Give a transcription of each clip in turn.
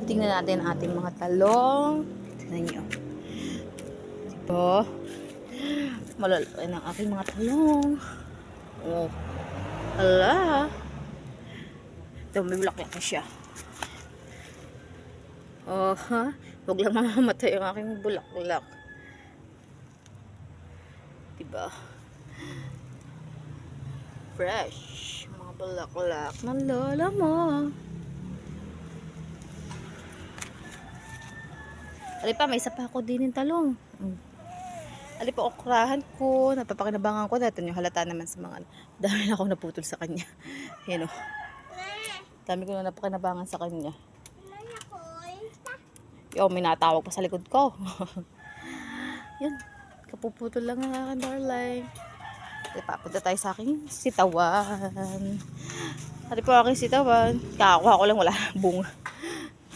Tingnan natin ang ating mga talong. Tingnan nyo. Diba? Malalaki ng aking mga talong. Oh. Hala. Ito, may bulaklak na siya. Oh, ha? Huwag lang mamamatay ang aking bulaklak. Diba? Fresh. Mga bulaklak ng lola mo. Ali pa, may isa pa ako din yung talong. Ali pa, okrahan ko. Napapakinabangan ko. Dito yung halata naman sa mga dami na akong naputol sa kanya. Yan o. Dami ko na napakinabangan sa kanya. Yo, may natawag pa sa likod ko. Yan. Kapuputol lang ang aking darling. Papunta tayo sa aking sitawan. Ali pa aking sitawan. Kakakuha ko lang, wala bunga.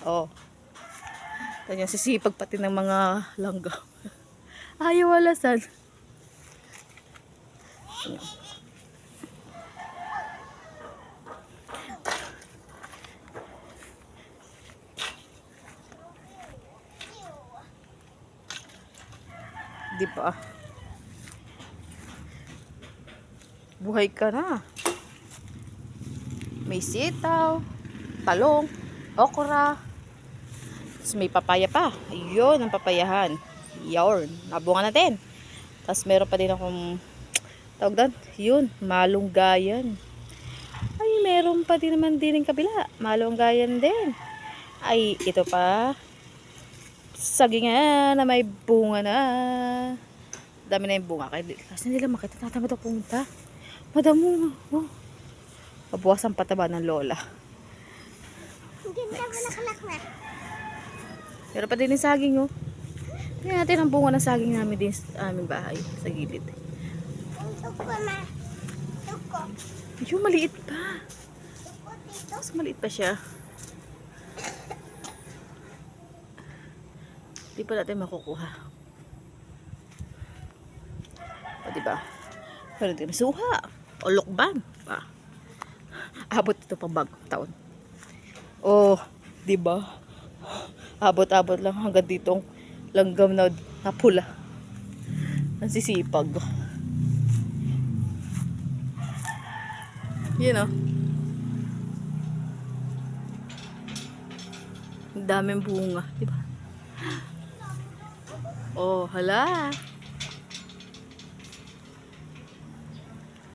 Oh. Kanya sisipag pati ng mga langga. Ayaw walasan. Di ba? Buhay ka na. May sitaw, talong, okra. Tapos may papaya pa. Ayun, ang papayahan. Yarn. Nabunga natin. Tapos meron pa din akong tawag doon. Yun, malunggayan. Ay, meron pa din naman din yung kabila. Malunggayan din. Ay, ito pa. Sagingan na may bunga na. Dami na yung bunga. Kasi nila makita. Tatamad ako pumunta. Madamo. Oh. Mabuwas ang pataba ng lola. Next. Meron pa din yung saging, oh. Tingnan natin ang bunga ng saging namin din sa aming bahay. Sa gilid. Yung maliit pa. Mas maliit pa siya. Di pa natin makukuha. O, diba? Meron din suha. O lukban. Pa. Abot ito pang bagong taon. Oh, diba? Abot-abot lang hanggang ditong langgam na pula. Nansisipag. Yun oh. Ang daming bunga, diba? Oh, hala.